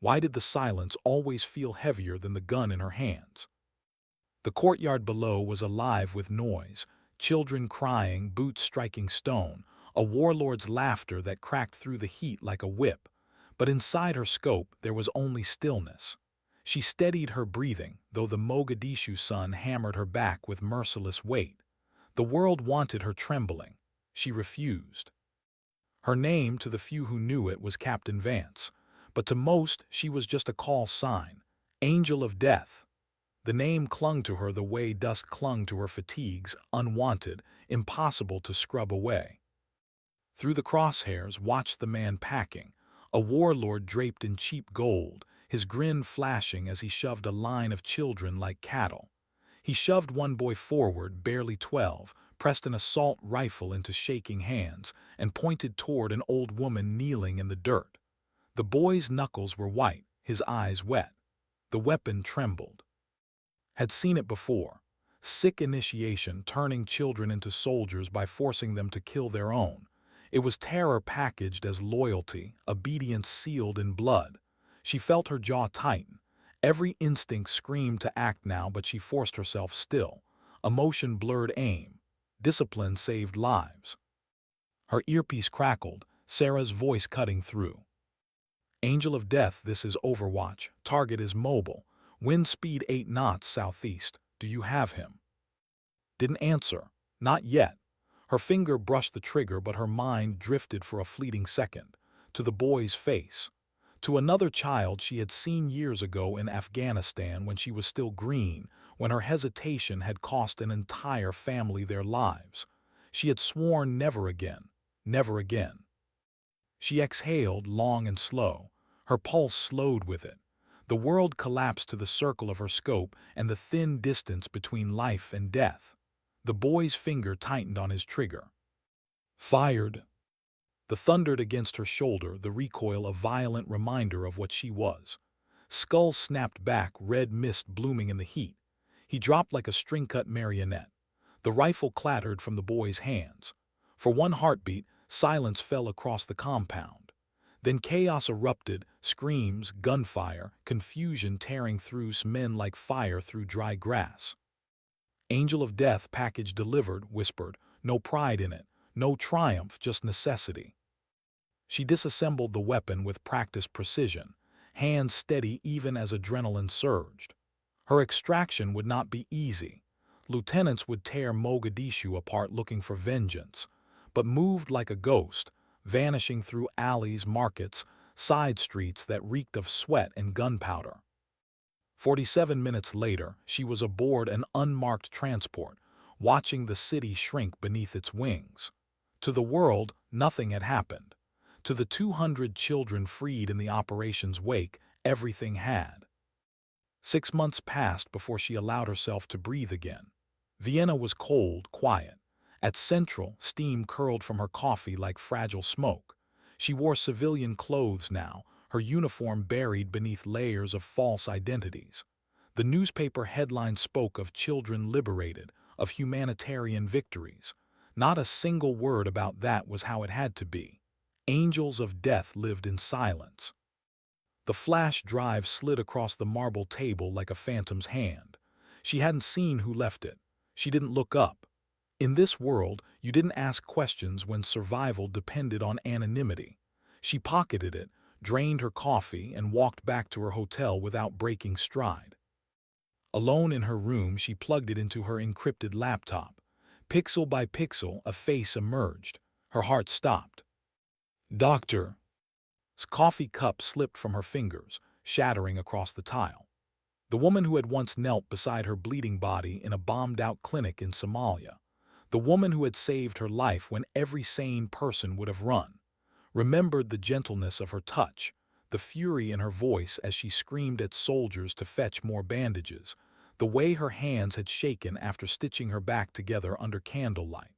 Why did the silence always feel heavier than the gun in her hands? The courtyard below was alive with noise, children crying, boots striking stone, a warlord's laughter that cracked through the heat like a whip. But inside her scope there was only stillness. She steadied her breathing, though the Mogadishu sun hammered her back with merciless weight. The world wanted her trembling. She refused. Her name, to the few who knew it, was Captain Vance, but to most she was just a call sign, Angel of Death. The name clung to her the way dust clung to her fatigues, unwanted, impossible to scrub away. Through the crosshairs watched the man packing, a warlord draped in cheap gold, his grin flashing as he shoved a line of children like cattle. He shoved one boy forward, barely 12, pressed an assault rifle into shaking hands, and pointed toward an old woman kneeling in the dirt. The boy's knuckles were white, his eyes wet. The weapon trembled. Had seen it before. Sick initiation, turning children into soldiers by forcing them to kill their own. It was terror packaged as loyalty, obedience sealed in blood. She felt her jaw tighten. Every instinct screamed to act now, but she forced herself still. Emotion blurred aim. Discipline saved lives. Her earpiece crackled, Sarah's voice cutting through. Angel of Death, this is Overwatch. Target is mobile. Wind speed 8 knots southeast. Do you have him? Didn't answer. Not yet. Her finger brushed the trigger, but her mind drifted for a fleeting second. To the boy's face. To another child she had seen years ago in Afghanistan when she was still green, when her hesitation had cost an entire family their lives. She had sworn never again. Never again. She exhaled long and slow. Her pulse slowed with it. The world collapsed to the circle of her scope and the thin distance between life and death. The boy's finger tightened on his trigger. Fired. The thundered against her shoulder, the recoil a violent reminder of what she was. Skull snapped back, red mist blooming in the heat. He dropped like a string-cut marionette. The rifle clattered from the boy's hands. For one heartbeat, silence fell across the compound. Then chaos erupted, screams, gunfire, confusion tearing through men like fire through dry grass. Angel of Death, package delivered, whispered, no pride in it, no triumph, just necessity. She disassembled the weapon with practiced precision, hands steady even as adrenaline surged. Her extraction would not be easy. Lieutenants would tear Mogadishu apart looking for vengeance, but moved like a ghost, vanishing through alleys, markets, side streets that reeked of sweat and gunpowder. 47 minutes later, she was aboard an unmarked transport, watching the city shrink beneath its wings. To the world, nothing had happened. To the 200 children freed in the operation's wake, everything had. 6 months passed before she allowed herself to breathe again. Vienna was cold, quiet. At Central, steam curled from her coffee like fragile smoke. She wore civilian clothes now, her uniform buried beneath layers of false identities. The newspaper headlines spoke of children liberated, of humanitarian victories. Not a single word about that was how it had to be. Angels of Death lived in silence. The flash drive slid across the marble table like a phantom's hand. She hadn't seen who left it. She didn't look up. In this world, you didn't ask questions when survival depended on anonymity. She pocketed it, drained her coffee, and walked back to her hotel without breaking stride. Alone in her room, she plugged it into her encrypted laptop. Pixel by pixel, a face emerged. Her heart stopped. Doctor. His coffee cup slipped from her fingers, shattering across the tile. The woman who had once knelt beside her bleeding body in a bombed-out clinic in Somalia. The woman who had saved her life when every sane person would have run. Remembered the gentleness of her touch, the fury in her voice as she screamed at soldiers to fetch more bandages, the way her hands had shaken after stitching her back together under candlelight.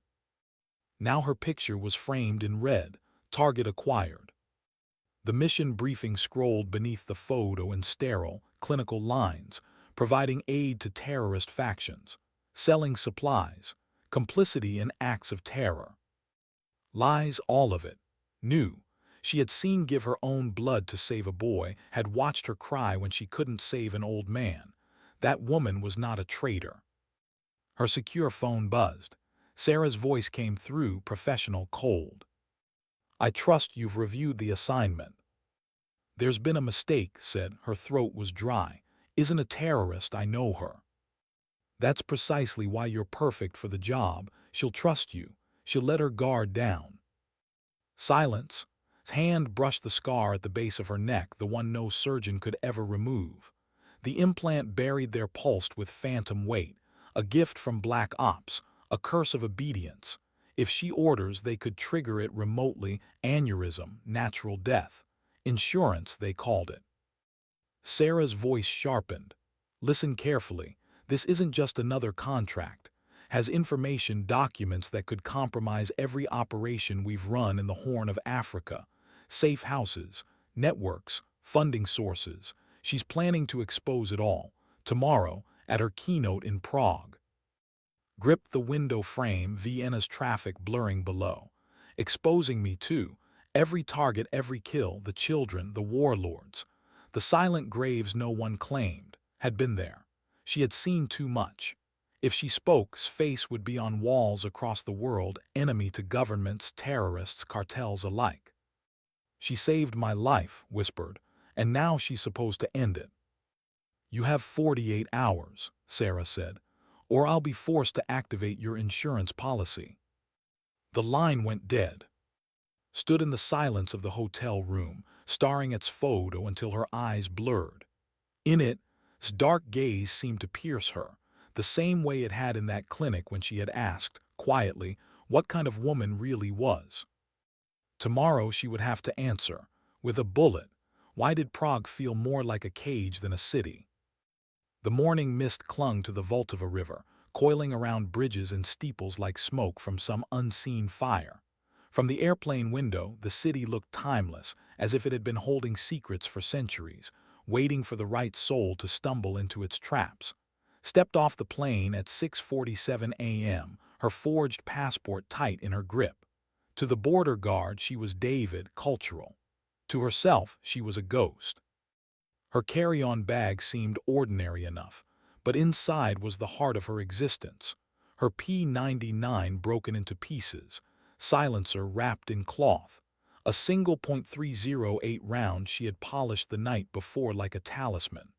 Now her picture was framed in red, target acquired. The mission briefing scrolled beneath the photo in sterile, clinical lines, providing aid to terrorist factions, selling supplies, complicity in acts of terror. Lies, all of it. New. She had seen give her own blood to save a boy, had watched her cry when she couldn't save an old man. That woman was not a traitor. Her secure phone buzzed. Sarah's voice came through, professional, cold. "I trust you've reviewed the assignment." "There's been a mistake," said. Her throat was dry. "Isn't a terrorist, I know her." "That's precisely why you're perfect for the job. She'll trust you. She'll let her guard down." Silence. His hand brushed the scar at the base of her neck, the one no surgeon could ever remove. The implant buried there, pulsed with phantom weight, a gift from Black Ops, a curse of obedience. If she orders, they could trigger it remotely. Aneurysm, natural death. Insurance, they called it. Sarah's voice sharpened. "Listen carefully. This isn't just another contract. Has information, documents that could compromise every operation we've run in the Horn of Africa. Safe houses, networks, funding sources. She's planning to expose it all. Tomorrow, at her keynote in Prague." Grip the window frame, Vienna's traffic blurring below. "Exposing me too. Every target, every kill, the children, the warlords. The silent graves no one claimed, had been there. She had seen too much. If she spoke, face would be on walls across the world, enemy to governments, terrorists, cartels alike." "She saved my life," whispered, "and now she's supposed to end it." "You have 48 hours, Sarah said, "or I'll be forced to activate your insurance policy." The line went dead. Stood in the silence of the hotel room, staring at its photo until her eyes blurred. In it, its dark gaze seemed to pierce her, the same way it had in that clinic when she had asked, quietly, what kind of woman really was. Tomorrow she would have to answer, with a bullet. Why did Prague feel more like a cage than a city? The morning mist clung to the Vltava River, coiling around bridges and steeples like smoke from some unseen fire. From the airplane window, the city looked timeless, as if it had been holding secrets for centuries, waiting for the right soul to stumble into its traps. Stepped off the plane at 6:47 a.m., her forged passport tight in her grip. To the border guard she was David, cultural. To herself she was a ghost. Her carry-on bag seemed ordinary enough, but inside was the heart of her existence. Her P-99 broken into pieces, silencer wrapped in cloth, a single .308 round she had polished the night before like a talisman.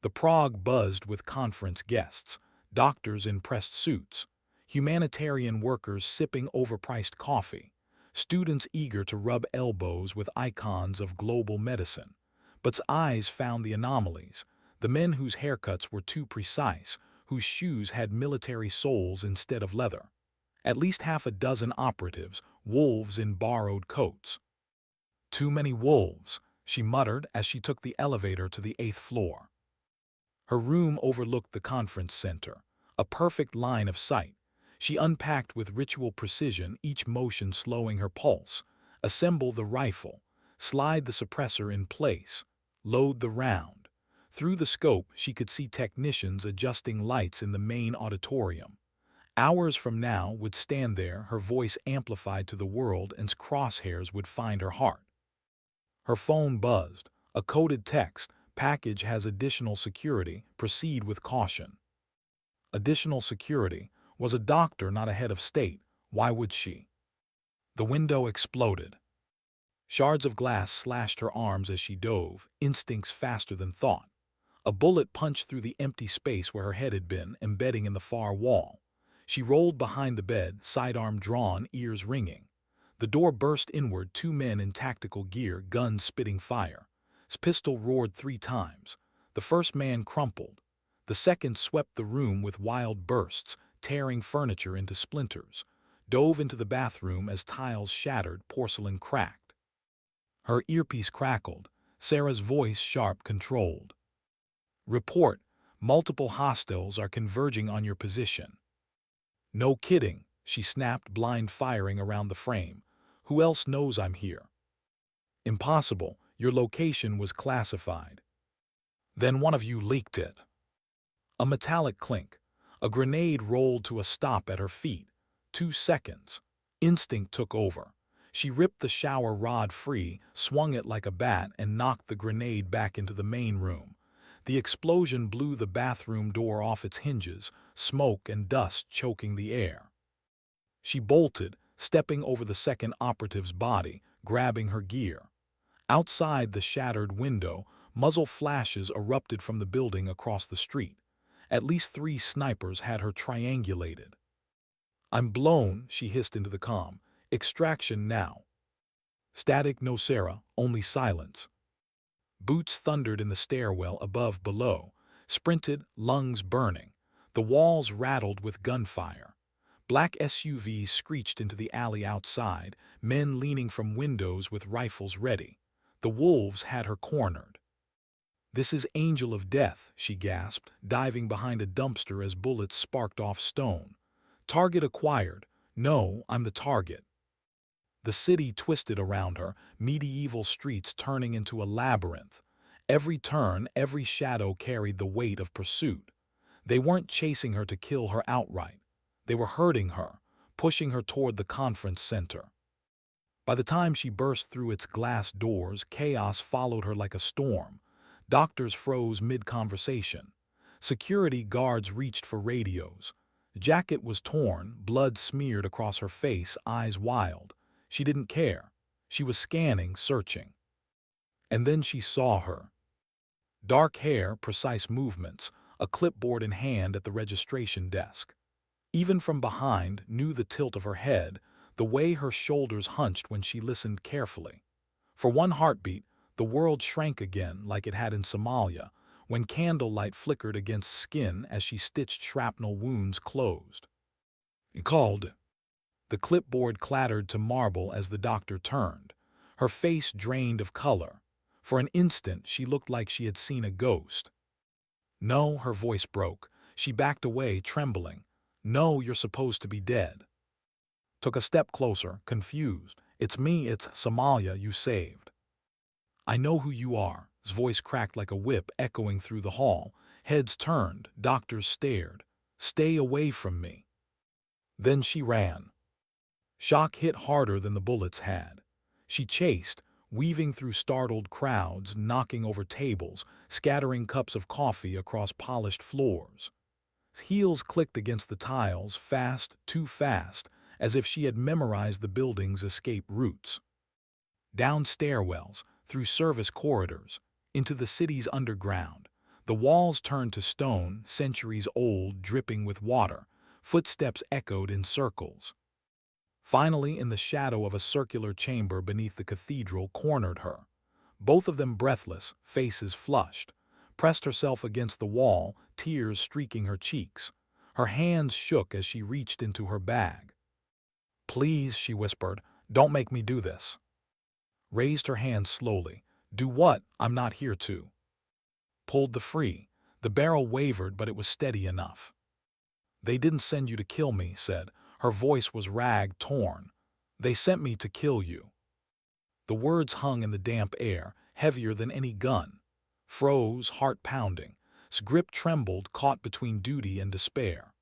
The Prague buzzed with conference guests, doctors in pressed suits, humanitarian workers sipping overpriced coffee, students eager to rub elbows with icons of global medicine. But's eyes found the anomalies, the men whose haircuts were too precise, whose shoes had military soles instead of leather. At least half a dozen operatives, wolves in borrowed coats. "Too many wolves," she muttered as she took the elevator to the 8th floor. Her room overlooked the conference center, a perfect line of sight. She unpacked with ritual precision, each motion slowing her pulse. Assemble the rifle, slide the suppressor in place, load the round. Through the scope, she could see technicians adjusting lights in the main auditorium. Hours from now would stand there, her voice amplified to the world, and crosshairs would find her heart. Her phone buzzed, a coded text, "Package has additional security, proceed with caution." Additional security? Was a doctor not a head of state? Why would she? The window exploded. Shards of glass slashed her arms as she dove, instincts faster than thought. A bullet punched through the empty space where her head had been, embedding in the far wall. She rolled behind the bed, sidearm drawn, ears ringing. The door burst inward, two men in tactical gear, guns spitting fire. His pistol roared 3 times. The first man crumpled. The second swept the room with wild bursts, tearing furniture into splinters. Dove into the bathroom as tiles shattered, porcelain cracked. Her earpiece crackled, Sarah's voice sharp, controlled. "Report. Multiple hostiles are converging on your position." "No kidding," she snapped, blind firing around the frame. "Who else knows I'm here?" "Impossible. Your location was classified." "Then one of you leaked it." A metallic clink. A grenade rolled to a stop at her feet. 2 seconds. Instinct took over. She ripped the shower rod free, swung it like a bat, and knocked the grenade back into the main room. The explosion blew the bathroom door off its hinges, smoke and dust choking the air. She bolted, stepping over the second operative's body, grabbing her gear. Outside the shattered window, muzzle flashes erupted from the building across the street. At least 3 snipers had her triangulated. "I'm blown," she hissed into the comm. "Extraction now." Static, no Sarah, only silence. Boots thundered in the stairwell above below, sprinted, lungs burning. The walls rattled with gunfire. Black SUVs screeched into the alley outside, men leaning from windows with rifles ready. The wolves had her cornered. "This is Angel of Death," she gasped, diving behind a dumpster as bullets sparked off stone. "Target acquired. No, I'm the target." The city twisted around her, medieval streets turning into a labyrinth. Every turn, every shadow carried the weight of pursuit. They weren't chasing her to kill her outright. They were hurting her, pushing her toward the conference center. By the time she burst through its glass doors, chaos followed her like a storm. Doctors froze mid-conversation. Security guards reached for radios. Jacket was torn, blood smeared across her face, eyes wild. She didn't care. She was scanning, searching. And then she saw her. Dark hair, precise movements, a clipboard in hand at the registration desk. Even from behind, knew the tilt of her head, the way her shoulders hunched when she listened carefully. For one heartbeat, the world shrank again like it had in Somalia, when candlelight flickered against skin as she stitched shrapnel wounds closed. He called. The clipboard clattered to marble as the doctor turned. Her face drained of color. For an instant, she looked like she had seen a ghost. "No," her voice broke. She backed away, trembling. "No, you're supposed to be dead." Took a step closer, confused. "It's me, it's Somalia you saved." "I know who you are." His voice cracked like a whip, echoing through the hall. Heads turned, doctors stared. "Stay away from me." Then she ran. Shock hit harder than the bullets had. She chased, weaving through startled crowds, knocking over tables, scattering cups of coffee across polished floors. Heels clicked against the tiles, fast, too fast, as if she had memorized the building's escape routes. Down stairwells, through service corridors, into the city's underground. The walls turned to stone, centuries old, dripping with water. Footsteps echoed in circles. Finally, in the shadow of a circular chamber beneath the cathedral, cornered her. Both of them breathless, faces flushed. Pressed herself against the wall, tears streaking her cheeks. Her hands shook as she reached into her bag. "Please," she whispered, "don't make me do this." Raised her hands slowly. "Do what? I'm not here to." Pulled the free. The barrel wavered, but it was steady enough. "They didn't send you to kill me," said. Her voice was rag-torn. "They sent me to kill you." The words hung in the damp air, heavier than any gun. Froze, heart pounding. His grip trembled, caught between duty and despair.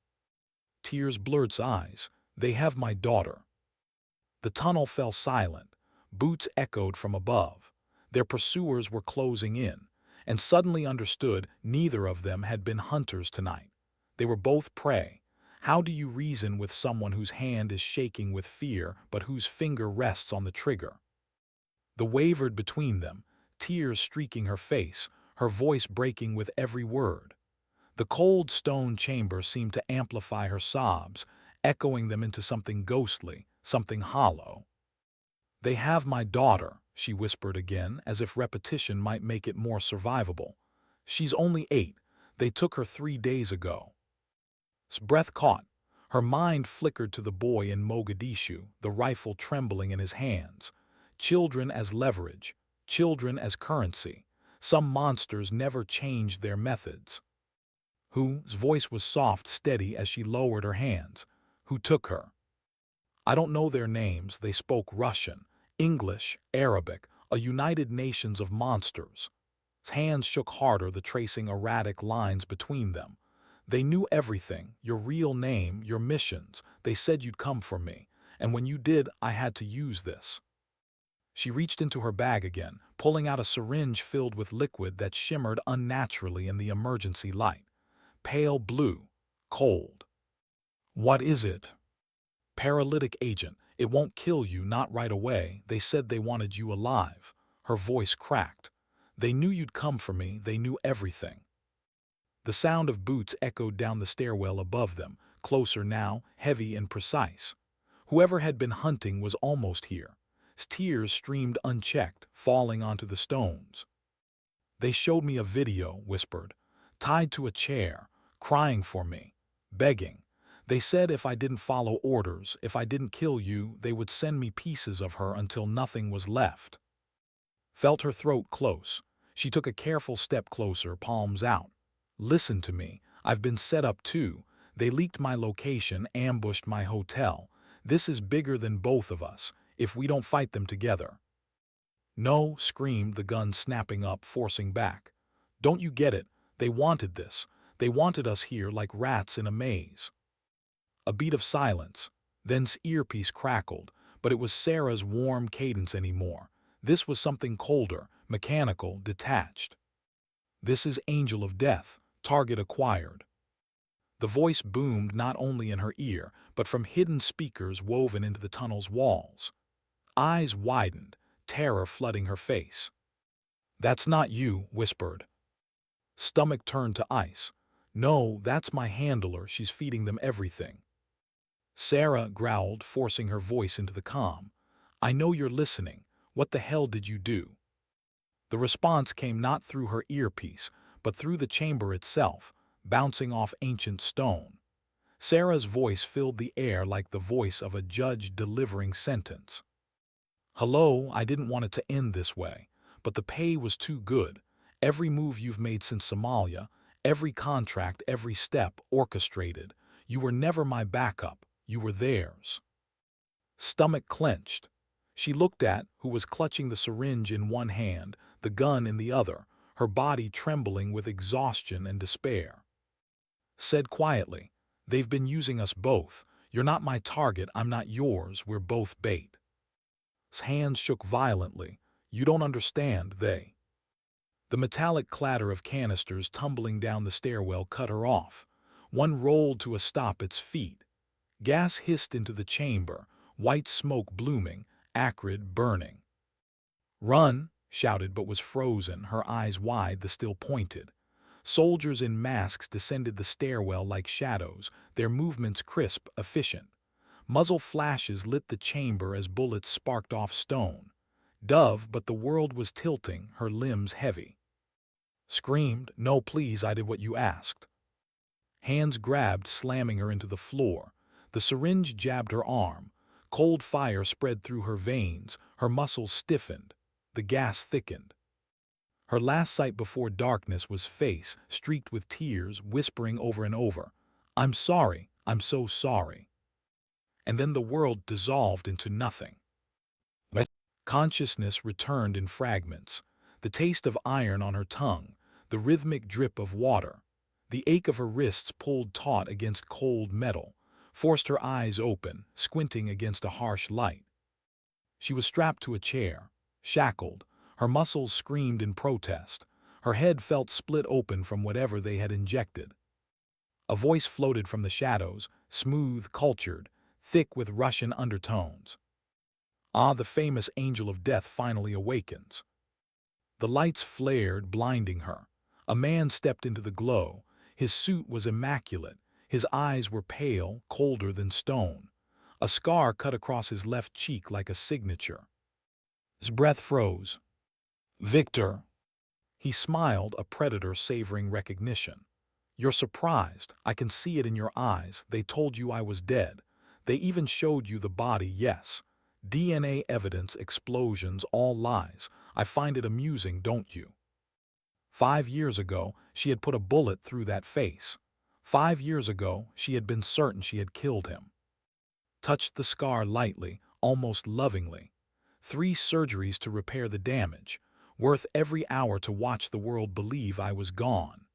Tears blurred his eyes. "They have my daughter." The tunnel fell silent. Boots echoed from above. Their pursuers were closing in, and suddenly understood neither of them had been hunters tonight. They were both prey. How do you reason with someone whose hand is shaking with fear, but whose finger rests on the trigger? The wavered between them, tears streaking her face, her voice breaking with every word. The cold stone chamber seemed to amplify her sobs, echoing them into something ghostly, something hollow. "They have my daughter," she whispered again, as if repetition might make it more survivable. "She's only 8. They took her 3 days ago." His breath caught. Her mind flickered to the boy in Mogadishu, the rifle trembling in his hands. Children as leverage, children as currency. Some monsters never changed their methods. Whose voice was soft, steady as she lowered her hands. "Who took her?" "I don't know their names." They spoke Russian, English, Arabic, a United Nations of monsters. His hands shook harder, the tracing erratic lines between them. "They knew everything, your real name, your missions. They said you'd come for me. And when you did, I had to use this." She reached into her bag again, pulling out a syringe filled with liquid that shimmered unnaturally in the emergency light. Pale blue. Cold. "What is it?" "Paralytic agent. It won't kill you, not right away. They said they wanted you alive." Her voice cracked. "They knew you'd come for me. They knew everything." The sound of boots echoed down the stairwell above them, closer now, heavy and precise. Whoever had been hunting was almost here. Tears streamed unchecked, falling onto the stones. "They showed me a video," whispered, "tied to a chair, crying for me, begging. They said if I didn't follow orders, if I didn't kill you, they would send me pieces of her until nothing was left." Felt her throat close. She took a careful step closer, palms out. "Listen to me. I've been set up too. They leaked my location, ambushed my hotel. This is bigger than both of us, if we don't fight them together." "No," screamed the gun, snapping up, forcing back. "Don't you get it? They wanted this. They wanted us here like rats in a maze." A beat of silence. Then's earpiece crackled, but it was Sarah's warm cadence anymore. This was something colder, mechanical, detached. "This is Angel of Death. Target acquired." The voice boomed not only in her ear, but from hidden speakers woven into the tunnel's walls. Eyes widened, terror flooding her face. "That's not you," whispered. Stomach turned to ice. "No, that's my handler. She's feeding them everything." Sarah growled, forcing her voice into the calm. "I know you're listening. What the hell did you do?" The response came not through her earpiece, but through the chamber itself, bouncing off ancient stone. Sarah's voice filled the air like the voice of a judge delivering sentence. "Hello, I didn't want it to end this way, but the pay was too good. Every move you've made since Somalia, every contract, every step, orchestrated. You were never my backup, you were theirs." Stomach clenched. She looked at who was clutching the syringe in one hand, the gun in the other, her body trembling with exhaustion and despair. Said quietly, "They've been using us both. You're not my target, I'm not yours, we're both bait." His hands shook violently. "You don't understand, they." The metallic clatter of canisters tumbling down the stairwell cut her off. One rolled to a stop its feet. Gas hissed into the chamber, white smoke blooming, acrid, burning. "Run!" shouted, but was frozen, her eyes wide, the still pointed. Soldiers in masks descended the stairwell like shadows, their movements crisp, efficient. Muzzle flashes lit the chamber as bullets sparked off stone. Dove, but the world was tilting, her limbs heavy. Screamed, "No, please, I did what you asked." Hands grabbed, slamming her into the floor. The syringe jabbed her arm. Cold fire spread through her veins, her muscles stiffened. The gas thickened. Her last sight before darkness was face, streaked with tears, whispering over and over, "I'm sorry, I'm so sorry." And then the world dissolved into nothing. Consciousness returned in fragments, the taste of iron on her tongue, the rhythmic drip of water. The ache of her wrists pulled taut against cold metal, forced her eyes open, squinting against a harsh light. She was strapped to a chair, shackled. Her muscles screamed in protest. Her head felt split open from whatever they had injected. A voice floated from the shadows, smooth, cultured, thick with Russian undertones. "Ah, the famous Angel of Death finally awakens." The lights flared, blinding her. A man stepped into the glow. His suit was immaculate. His eyes were pale, colder than stone. A scar cut across his left cheek like a signature. His breath froze. "Victor." He smiled, a predator savoring recognition. "You're surprised. I can see it in your eyes. They told you I was dead. They even showed you the body, yes. DNA evidence, explosions, all lies. I find it amusing, don't you?" 5 years ago, she had put a bullet through that face. 5 years ago, she had been certain she had killed him. Touched the scar lightly, almost lovingly. 3 surgeries to repair the damage. Worth every hour to watch the world believe I was gone.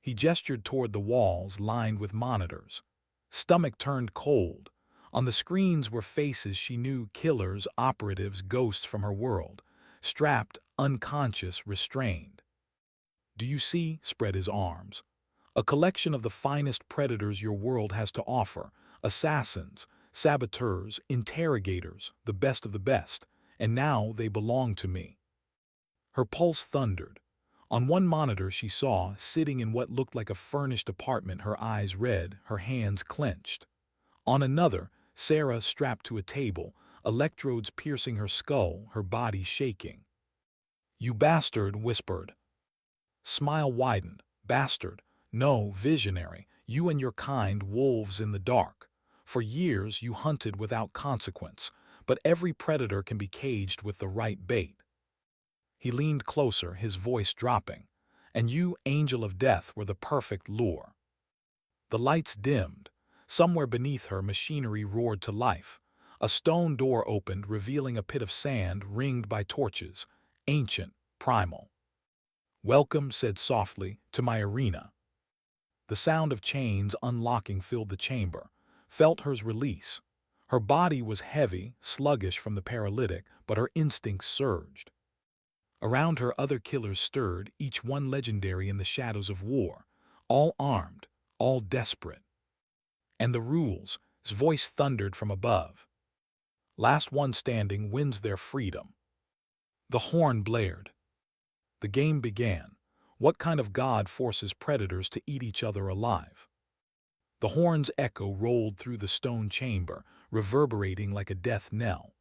He gestured toward the walls lined with monitors. Stomach turned cold. On the screens were faces she knew, killers, operatives, ghosts from her world, strapped, unconscious, restrained. Do you see? Spread his arms. A collection of the finest predators your world has to offer, assassins, saboteurs, interrogators, the best of the best, and now they belong to me. Her pulse thundered. On one monitor she saw, sitting in what looked like a furnished apartment, her eyes red, her hands clenched. On another, Sarah strapped to a table, electrodes piercing her skull, her body shaking. "You bastard," whispered. Smile widened. "Bastard. No, visionary. You and your kind, wolves in the dark. For years you hunted without consequence, but every predator can be caged with the right bait." He leaned closer, his voice dropping. "And you, angel of death, were the perfect lure." The lights dimmed. Somewhere beneath her, machinery roared to life. A stone door opened, revealing a pit of sand ringed by torches, ancient, primal. "Welcome," said softly, "to my arena." The sound of chains unlocking filled the chamber, felt hers release. Her body was heavy, sluggish from the paralytic, but her instincts surged. Around her other killers stirred, each one legendary in the shadows of war, all armed, all desperate. "And the rules," his voice thundered from above. "Last one standing wins their freedom." The horn blared. The game began. What kind of god forces predators to eat each other alive? The horn's echo rolled through the stone chamber, reverberating like a death knell.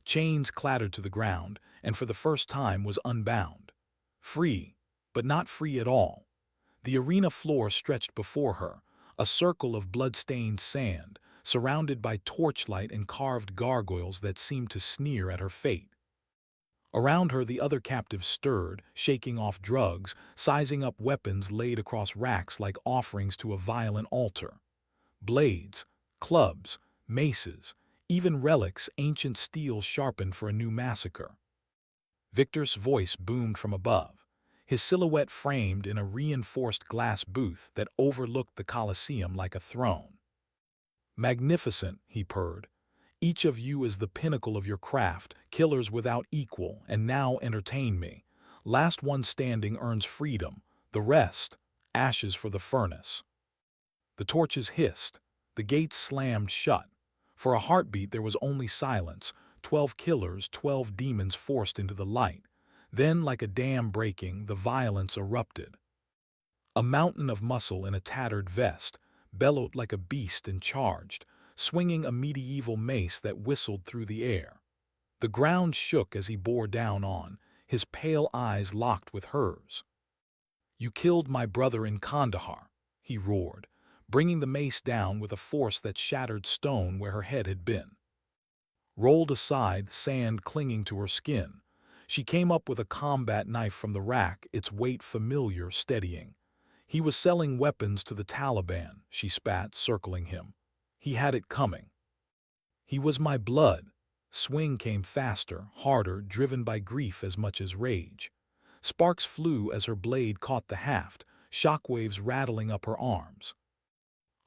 Chains clattered to the ground, and for the first time was unbound. Free, but not free at all. The arena floor stretched before her, a circle of blood-stained sand, surrounded by torchlight and carved gargoyles that seemed to sneer at her fate. Around her the other captives stirred, shaking off drugs, sizing up weapons laid across racks like offerings to a violent altar. Blades, clubs, maces, even relics, ancient steel sharpened for a new massacre. Victor's voice boomed from above, his silhouette framed in a reinforced glass booth that overlooked the Colosseum like a throne. "Magnificent," he purred. "Each of you is the pinnacle of your craft, killers without equal, and now entertain me. Last one standing earns freedom, the rest, ashes for the furnace." The torches hissed. The gates slammed shut. For a heartbeat there was only silence, 12 killers, 12 demons forced into the light. Then, like a dam breaking, the violence erupted. A mountain of muscle in a tattered vest bellowed like a beast and charged, swinging a medieval mace that whistled through the air. The ground shook as he bore down on, his pale eyes locked with hers. "You killed my brother in Kandahar," he roared, bringing the mace down with a force that shattered stone where her head had been. Rolled aside, sand clinging to her skin, she came up with a combat knife from the rack, its weight familiar, steadying. "He was selling weapons to the Taliban," she spat, circling him. "He had it coming." "He was my blood." Swing came faster, harder, driven by grief as much as rage. Sparks flew as her blade caught the haft, shockwaves rattling up her arms.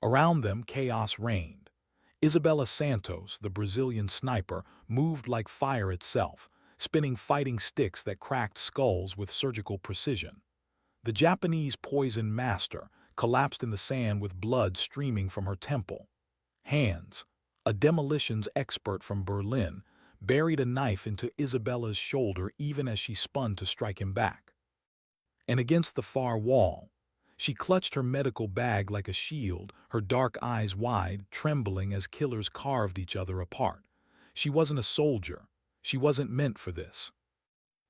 Around them, chaos reigned. Isabella Santos, the Brazilian sniper, moved like fire itself, spinning fighting sticks that cracked skulls with surgical precision. The Japanese poison master collapsed in the sand with blood streaming from her temple. Hands, a demolitions expert from Berlin, buried a knife into Isabella's shoulder even as she spun to strike him back. And against the far wall, she clutched her medical bag like a shield, her dark eyes wide, trembling as killers carved each other apart. She wasn't a soldier. She wasn't meant for this.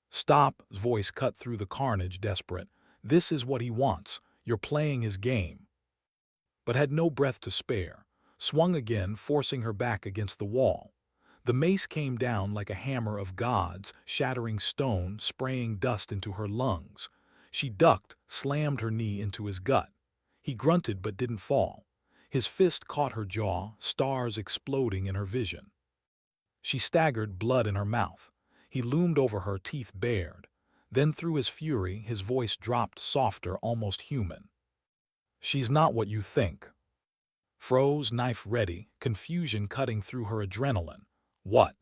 "Stop," his voice cut through the carnage, desperate. "This is what he wants. You're playing his game." But had no breath to spare, swung again, forcing her back against the wall. The mace came down like a hammer of gods, shattering stone, spraying dust into her lungs. She ducked, slammed her knee into his gut. He grunted but didn't fall. His fist caught her jaw, stars exploding in her vision. She staggered, blood in her mouth. He loomed over her, teeth bared. Then through his fury, his voice dropped softer, almost human. "She's not what you think." Froze, knife ready, confusion cutting through her adrenaline. What?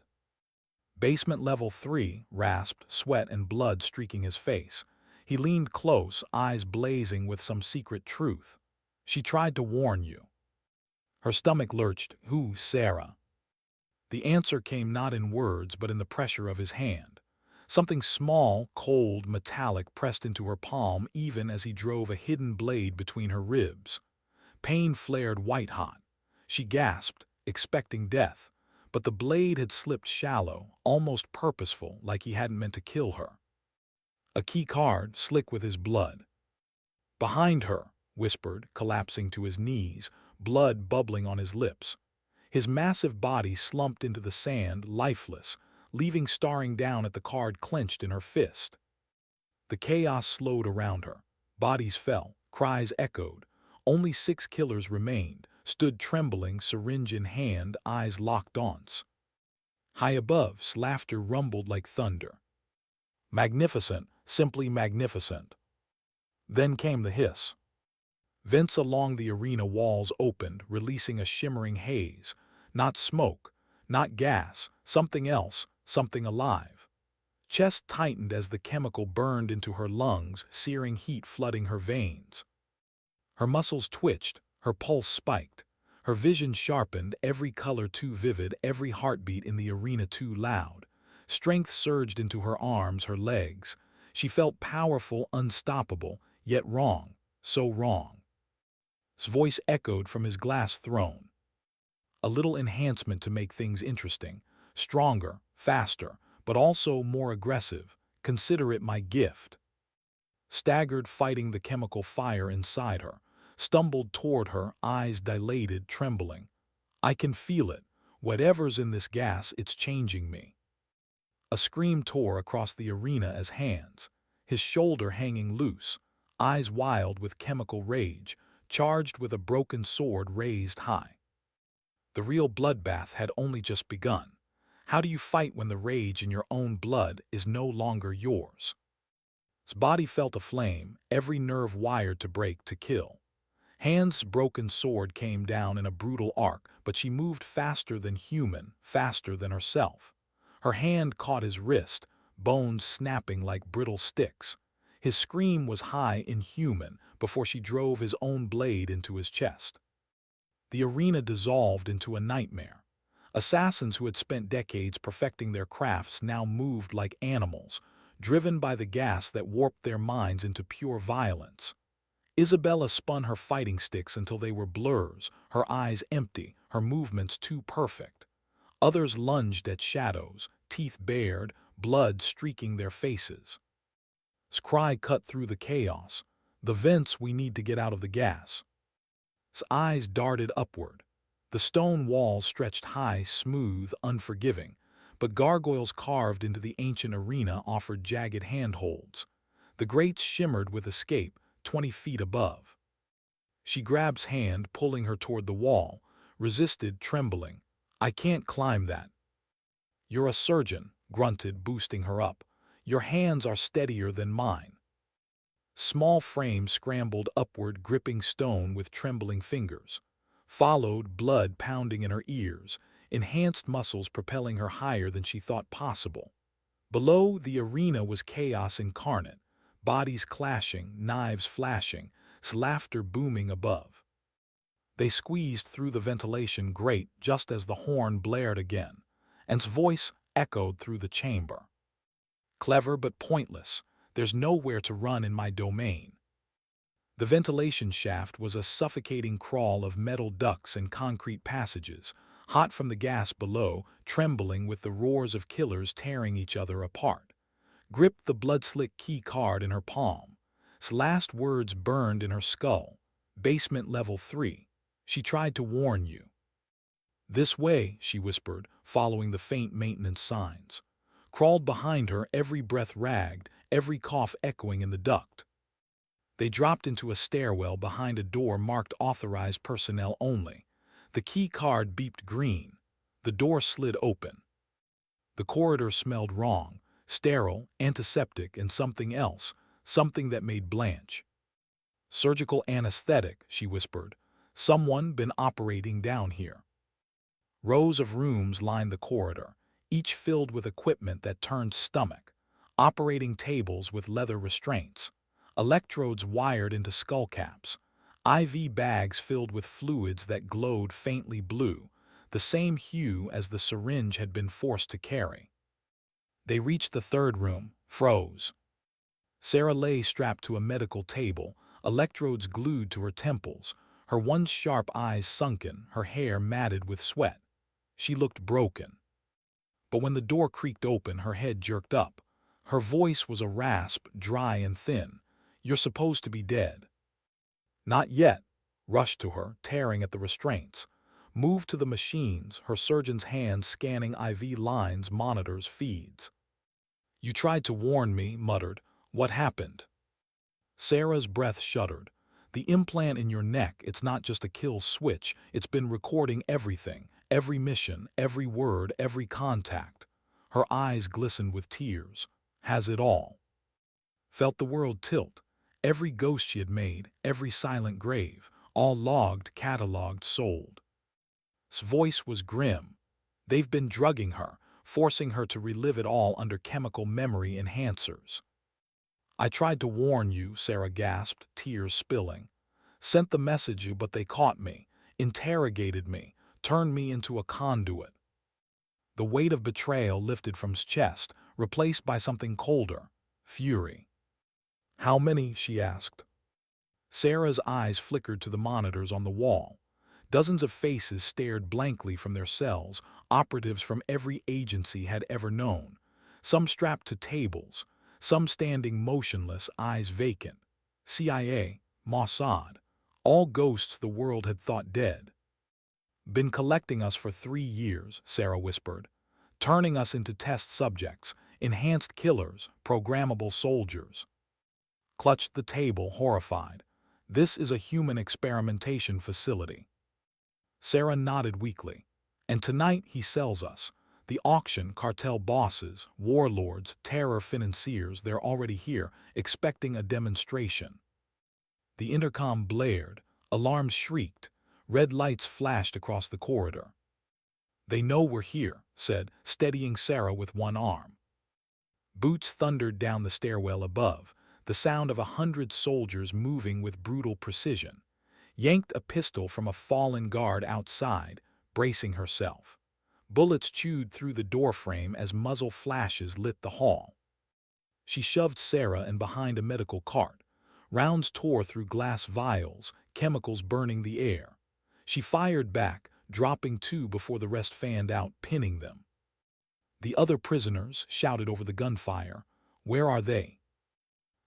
Basement level 3, rasped, sweat and blood streaking his face. He leaned close, eyes blazing with some secret truth. She tried to warn you. Her stomach lurched. Who, Sarah? The answer came not in words but in the pressure of his hand. Something small, cold, metallic pressed into her palm even as he drove a hidden blade between her ribs. Pain flared white-hot. She gasped, expecting death, but the blade had slipped shallow, almost purposeful, like he hadn't meant to kill her. A key card, slick with his blood. Behind her, whispered, collapsing to his knees, blood bubbling on his lips. His massive body slumped into the sand, lifeless, leaving staring down at the card clenched in her fist. The chaos slowed around her. Bodies fell, cries echoed. Only 6 killers remained, stood trembling, syringe in hand, eyes locked once. High above, laughter rumbled like thunder. Magnificent, simply magnificent. Then came the hiss. Vents along the arena walls opened, releasing a shimmering haze. Not smoke, not gas, something else, something alive. Chest tightened as the chemical burned into her lungs, searing heat flooding her veins. Her muscles twitched, her pulse spiked. Her vision sharpened, every color too vivid, every heartbeat in the arena too loud. Strength surged into her arms, her legs. She felt powerful, unstoppable, yet wrong, so wrong. His voice echoed from his glass throne. A little enhancement to make things interesting. Stronger, faster, but also more aggressive. Consider it my gift. Staggered, fighting the chemical fire inside her. Stumbled toward her, eyes dilated, trembling. I can feel it. Whatever's in this gas, it's changing me. A scream tore across the arena as hands, his shoulder hanging loose, eyes wild with chemical rage, charged with a broken sword raised high. The real bloodbath had only just begun. How do you fight when the rage in your own blood is no longer yours? His body felt aflame, every nerve wired to break, to kill. Hand's broken sword came down in a brutal arc, but she moved faster than human, faster than herself. Her hand caught his wrist, bones snapping like brittle sticks. His scream was high, inhuman, before she drove his own blade into his chest. The arena dissolved into a nightmare. Assassins who had spent decades perfecting their crafts now moved like animals, driven by the gas that warped their minds into pure violence. Isabella spun her fighting sticks until they were blurs, her eyes empty, her movements too perfect. Others lunged at shadows, teeth bared, blood streaking their faces. His cry cut through the chaos. The vents, we need to get out of the gas. His eyes darted upward. The stone walls stretched high, smooth, unforgiving, but gargoyles carved into the ancient arena offered jagged handholds. The grates shimmered with escape, 20 feet above. She grabs hand, pulling her toward the wall, resisted, trembling. I can't climb that. You're a surgeon, grunted, boosting her up. Your hands are steadier than mine. Small frame scrambled upward, gripping stone with trembling fingers. Followed, blood pounding in her ears, enhanced muscles propelling her higher than she thought possible. Below, the arena was chaos incarnate, bodies clashing, knives flashing, laughter booming above. They squeezed through the ventilation grate just as the horn blared again, and its voice echoed through the chamber. Clever but pointless. There's nowhere to run in my domain. The ventilation shaft was a suffocating crawl of metal ducts and concrete passages, hot from the gas below, trembling with the roars of killers tearing each other apart. Gripped the blood-slick key card in her palm. Its last words burned in her skull. Basement level 3. She tried to warn you. This way, she whispered, following the faint maintenance signs. Crawled behind her, every breath ragged, every cough echoing in the duct. They dropped into a stairwell behind a door marked authorized personnel only. The key card beeped green. The door slid open. The corridor smelled wrong, sterile, antiseptic, and something else, something that made blanch. Surgical anesthetic, she whispered. Someone been operating down here. Rows of rooms lined the corridor, each filled with equipment that turned stomach, operating tables with leather restraints, electrodes wired into skull caps, IV bags filled with fluids that glowed faintly blue, the same hue as the syringe had been forced to carry. They reached the third room, froze. Sarah lay strapped to a medical table, electrodes glued to her temples, her once sharp eyes sunken, her hair matted with sweat. She looked broken. But when the door creaked open, her head jerked up. Her voice was a rasp, dry and thin. "You're supposed to be dead." "Not yet." Rushed to her, tearing at the restraints. Moved to the machines, her surgeon's hands scanning IV lines, monitors, feeds. "You tried to warn me," muttered. "What happened?" Sarah's breath shuddered. "The implant in your neck, it's not just a kill switch, it's been recording everything, every mission, every word, every contact." Her eyes glistened with tears. "Has it all?" Felt the world tilt. Every ghost she had made, every silent grave, all logged, catalogued, sold. His voice was grim. "They've been drugging her, forcing her to relive it all under chemical memory enhancers." "I tried to warn you," Sarah gasped, tears spilling. "Sent the message, but they caught me, interrogated me, turned me into a conduit." The weight of betrayal lifted from his chest, replaced by something colder, fury. "How many?" she asked. Sarah's eyes flickered to the monitors on the wall. Dozens of faces stared blankly from their cells, operatives from every agency had ever known. Some strapped to tables, some standing motionless, eyes vacant. CIA, Mossad, all ghosts the world had thought dead. "Been collecting us for 3 years," Sarah whispered. "Turning us into test subjects, enhanced killers, programmable soldiers." Clutched the table, horrified. "This is a human experimentation facility." Sarah nodded weakly. "And tonight he sells us. The auction, cartel bosses, warlords, terror financiers, they're already here, expecting a demonstration." The intercom blared, alarms shrieked, red lights flashed across the corridor. "They know we're here," said, steadying Sarah with one arm. Boots thundered down the stairwell above, the sound of 100 soldiers moving with brutal precision. Yanked a pistol from a fallen guard outside, bracing herself. Bullets chewed through the doorframe as muzzle flashes lit the hall. She shoved Sarah in behind a medical cart. Rounds tore through glass vials, chemicals burning the air. She fired back, dropping 2 before the rest fanned out, pinning them. The other prisoners shouted over the gunfire. "Where are they?"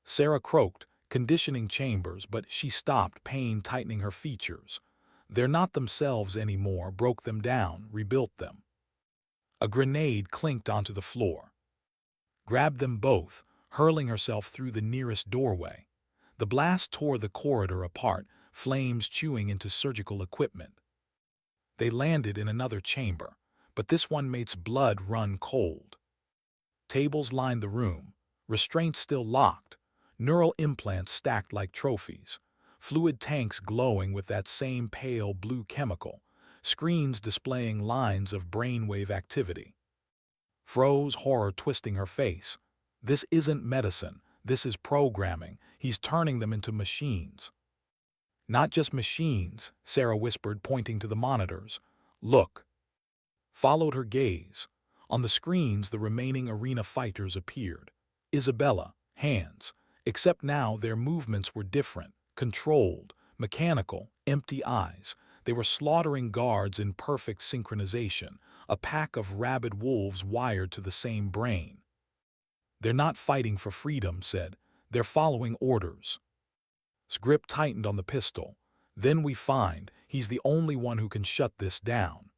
Sarah croaked, "Conditioning chambers," but she stopped, pain tightening her features. "They're not themselves anymore, broke them down, rebuilt them." A grenade clinked onto the floor. Grabbed them both, hurling herself through the nearest doorway. The blast tore the corridor apart, flames chewing into surgical equipment. They landed in another chamber, but this one made blood run cold. Tables lined the room, restraints still locked, neural implants stacked like trophies, fluid tanks glowing with that same pale blue chemical, screens displaying lines of brainwave activity. Froze, horror twisting her face. "This isn't medicine, this is programming. He's turning them into machines." "Not just machines," Sarah whispered, pointing to the monitors. "Look." Followed her gaze. On the screens, the remaining arena fighters appeared. Isabella, hands. Except now their movements were different, controlled, mechanical, empty eyes. They were slaughtering guards in perfect synchronization, a pack of rabid wolves wired to the same brain. "They're not fighting for freedom," said. "They're following orders." His grip tightened on the pistol. "Then we find he's the only one who can shut this down."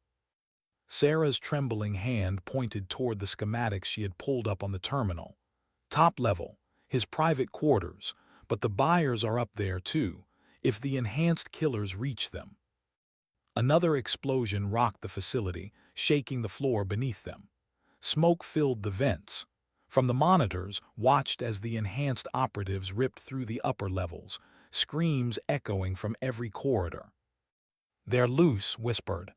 Sarah's trembling hand pointed toward the schematics she had pulled up on the terminal. "Top level, his private quarters, but the buyers are up there too, if the enhanced killers reach them." Another explosion rocked the facility, shaking the floor beneath them. Smoke filled the vents. From the monitors, watched as the enhanced operatives ripped through the upper levels, screams echoing from every corridor. "They're loose," whispered.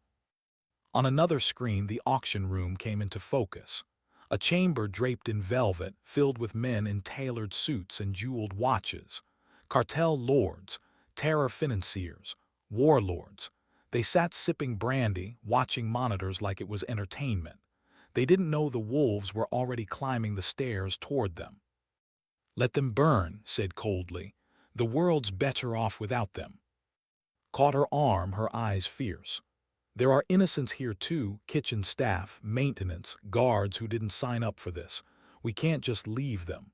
On another screen, the auction room came into focus. A chamber draped in velvet, filled with men in tailored suits and jeweled watches. Cartel lords, terror financiers, warlords. They sat sipping brandy, watching monitors like it was entertainment. They didn't know the wolves were already climbing the stairs toward them. "Let them burn," said coldly. "The world's better off without them." Caught her arm, her eyes fierce. "There are innocents here too, kitchen staff, maintenance, guards who didn't sign up for this. We can't just leave them."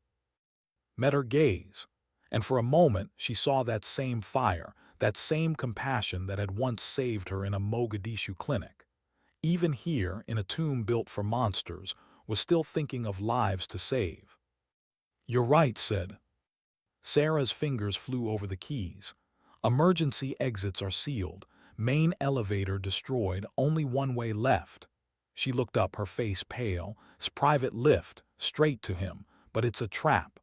Met her gaze, and for a moment she saw that same fire, that same compassion that had once saved her in a Mogadishu clinic. Even here, in a tomb built for monsters, was still thinking of lives to save. "You're right," said. Sarah's fingers flew over the keys. "Emergency exits are sealed. Main elevator destroyed, only one way left." She looked up, her face pale. "Private lift, straight to him, but it's a trap.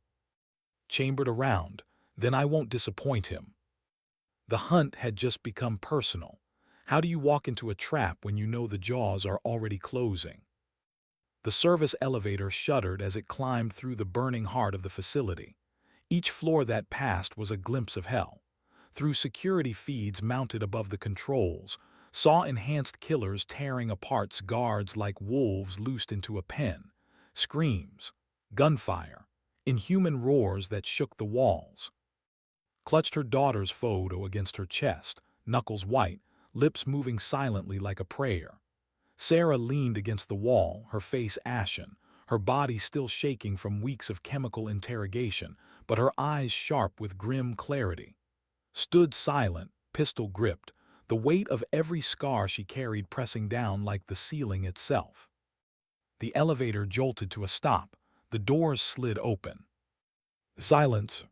Chambered around, then I won't disappoint him." The hunt had just become personal. How do you walk into a trap when you know the jaws are already closing? The service elevator shuddered as it climbed through the burning heart of the facility. Each floor that passed was a glimpse of hell. Through security feeds mounted above the controls, saw enhanced killers tearing apart guards like wolves loosed into a pen. Screams, gunfire, inhuman roars that shook the walls. Clutched her daughter's photo against her chest, knuckles white, lips moving silently like a prayer. Sarah leaned against the wall, her face ashen, her body still shaking from weeks of chemical interrogation, but her eyes sharp with grim clarity. Stood silent, pistol gripped, the weight of every scar she carried pressing down like the ceiling itself. The elevator jolted to a stop. The doors slid open. Silence.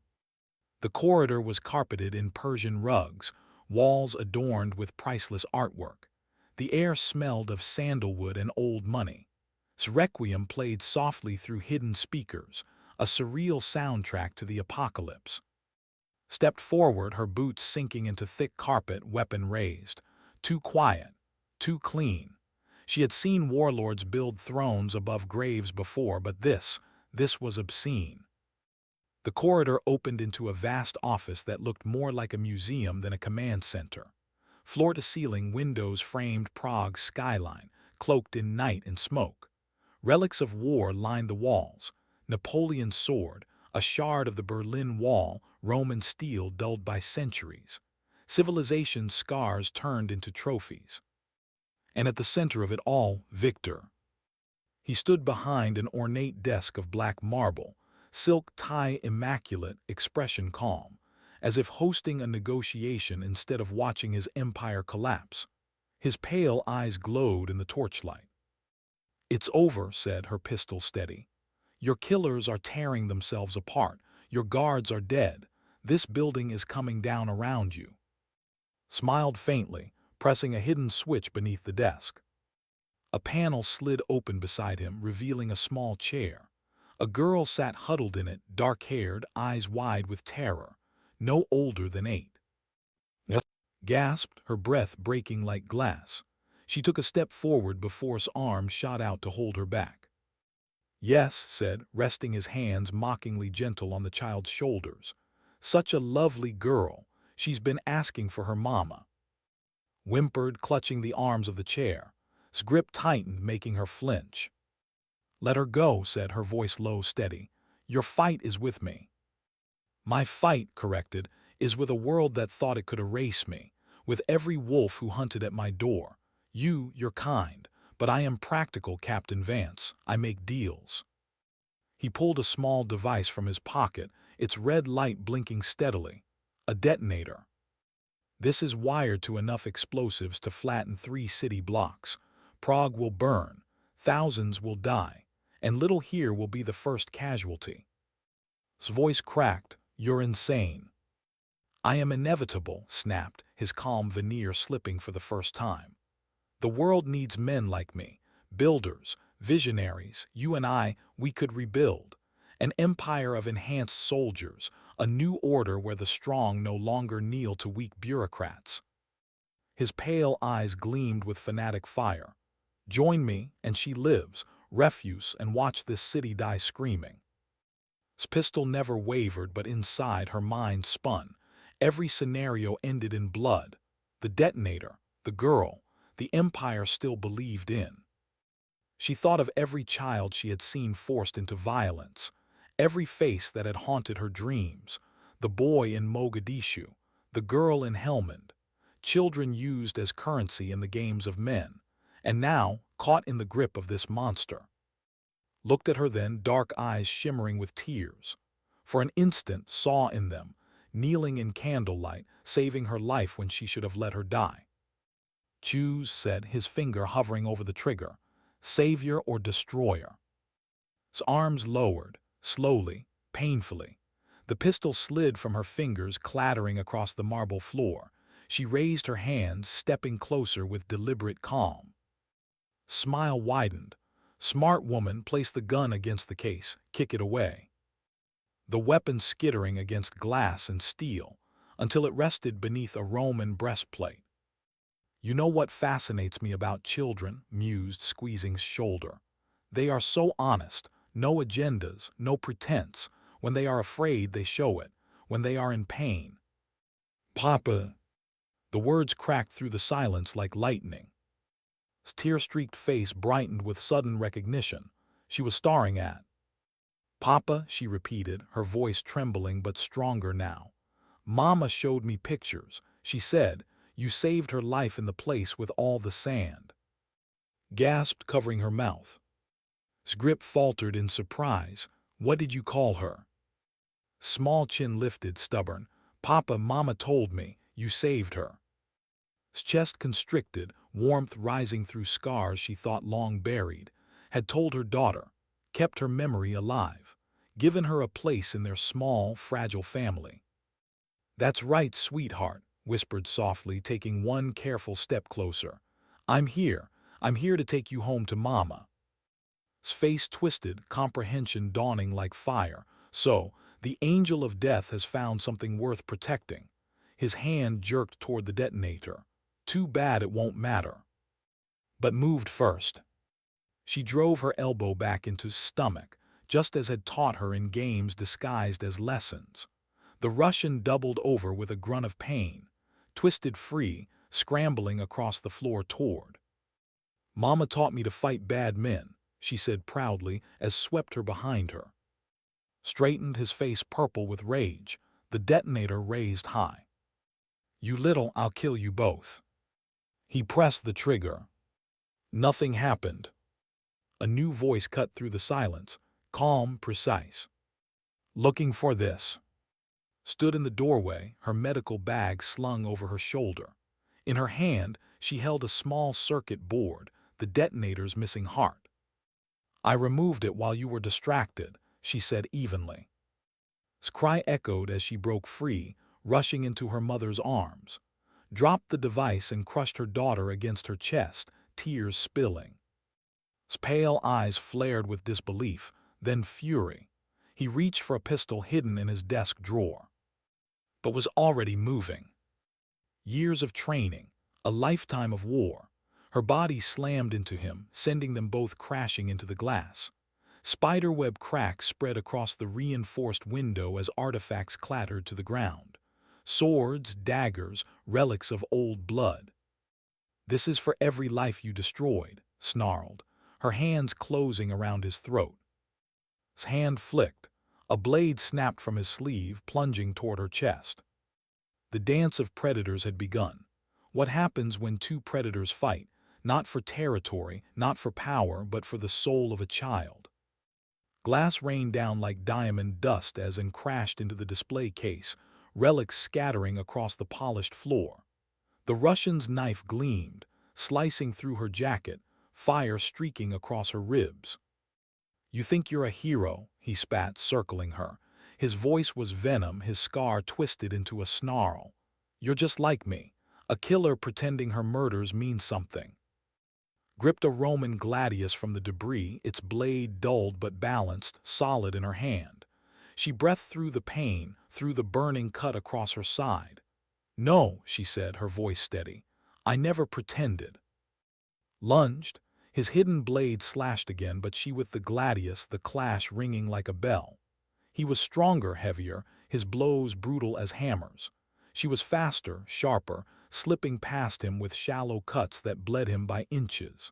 The corridor was carpeted in Persian rugs, walls adorned with priceless artwork. The air smelled of sandalwood and old money. Requiem played softly through hidden speakers, a surreal soundtrack to the apocalypse. Stepped forward, her boots sinking into thick carpet, weapon raised. Too quiet, too clean. She had seen warlords build thrones above graves before, but this was obscene. The corridor opened into a vast office that looked more like a museum than a command center. Floor-to-ceiling windows framed Prague's skyline, cloaked in night and smoke. Relics of war lined the walls. Napoleon's sword, a shard of the Berlin Wall, Roman steel dulled by centuries. Civilization's scars turned into trophies. And at the center of it all, Victor. He stood behind an ornate desk of black marble, silk tie immaculate, expression calm, as if hosting a negotiation instead of watching his empire collapse. His pale eyes glowed in the torchlight. "It's over," said, her pistol steady. "Your killers are tearing themselves apart. Your guards are dead. This building is coming down around you." Smiled faintly, pressing a hidden switch beneath the desk. A panel slid open beside him, revealing a small chair. A girl sat huddled in it, dark-haired, eyes wide with terror, no older than 8. "Yes," gasped, her breath breaking like glass. She took a step forward before his arm shot out to hold her back. "Yes," said, resting his hands mockingly gentle on the child's shoulders. "Such a lovely girl. She's been asking for her mama." Whimpered, clutching the arms of the chair. His grip tightened, making her flinch. "Let her go," said, her voice low, steady. "Your fight is with me." "My fight," corrected, "is with a world that thought it could erase me, with every wolf who hunted at my door. You're kind, but I am practical, Captain Vance. I make deals." He pulled a small device from his pocket, its red light blinking steadily. A detonator. "This is wired to enough explosives to flatten 3 city blocks. Prague will burn, thousands will die, and little here will be the first casualty." His voice cracked. "You're insane." "I am inevitable," snapped, his calm veneer slipping for the first time. "The world needs men like me, builders, visionaries. You and I, we could rebuild. An empire of enhanced soldiers, a new order where the strong no longer kneel to weak bureaucrats." His pale eyes gleamed with fanatic fire. Join me, and she lives, refuse, and watch this city die screaming. His pistol never wavered, but inside her mind spun. Every scenario ended in blood. The detonator, the girl, the empire still believed in. She thought of every child she had seen forced into violence, every face that had haunted her dreams, the boy in Mogadishu, the girl in Helmand, children used as currency in the games of men, and now caught in the grip of this monster. Looked at her then, dark eyes shimmering with tears. For an instant saw in them, kneeling in candlelight, saving her life when she should have let her die. Choose, said, his finger hovering over the trigger, savior or destroyer. His arms lowered, slowly, painfully. The pistol slid from her fingers, clattering across the marble floor. She raised her hands, stepping closer with deliberate calm. Smile widened. Smart woman, place the gun against the case, kick it away. The weapon skittering against glass and steel, until it rested beneath a Roman breastplate. You know what fascinates me about children, mused, squeezing his shoulder. They are so honest, no agendas, no pretense. When they are afraid, they show it. When they are in pain. Papa. The words cracked through the silence like lightning. His tear-streaked face brightened with sudden recognition. She was staring at. Papa, she repeated, her voice trembling but stronger now. Mama showed me pictures. She said, you saved her life in the place with all the sand. Gasped, covering her mouth. His grip faltered in surprise. What did you call her? Small chin lifted, stubborn. Papa, Mama told me, you saved her. His chest constricted, warmth rising through scars she thought long buried, had told her daughter, kept her memory alive, given her a place in their small, fragile family. That's right, sweetheart, whispered softly, taking one careful step closer. I'm here to take you home to Mama. His face twisted, comprehension dawning like fire. So, the angel of death has found something worth protecting. His hand jerked toward the detonator. Too bad it won't matter. But moved first. She drove her elbow back into his stomach, just as had taught her in games disguised as lessons. The Russian doubled over with a grunt of pain, twisted free, scrambling across the floor toward. Mama taught me to fight bad men, she said proudly as swept her behind her. Straightened, his face purple with rage, the detonator raised high. You little, I'll kill you both. He pressed the trigger. Nothing happened. A new voice cut through the silence, calm, precise. Looking for this. Stood in the doorway, her medical bag slung over her shoulder. In her hand, she held a small circuit board, the detonator's missing heart. I removed it while you were distracted, she said evenly. His cry echoed as she broke free, rushing into her mother's arms. Dropped the device and crushed her daughter against her chest, tears spilling. His pale eyes flared with disbelief, then fury. He reached for a pistol hidden in his desk drawer, but was already moving. Years of training, a lifetime of war. Her body slammed into him, sending them both crashing into the glass. Spiderweb cracks spread across the reinforced window as artifacts clattered to the ground. Swords, daggers, relics of old blood. This is for every life you destroyed, snarled, her hands closing around his throat. His hand flicked. A blade snapped from his sleeve, plunging toward her chest. The dance of predators had begun. What happens when two predators fight, not for territory, not for power, but for the soul of a child? Glass rained down like diamond dust as and crashed into the display case, relics scattering across the polished floor. The Russian's knife gleamed, slicing through her jacket, fire streaking across her ribs. You think you're a hero, he spat, circling her. His voice was venom, his scar twisted into a snarl. You're just like me, a killer pretending her murders mean something. Gripped a Roman gladius from the debris, its blade dulled but balanced, solid in her hand. She breathed through the pain, through the burning cut across her side. No, she said, her voice steady. I never pretended. Lunged, his hidden blade slashed again, but she with the gladius, the clash ringing like a bell. He was stronger, heavier, his blows brutal as hammers. She was faster, sharper, slipping past him with shallow cuts that bled him by inches.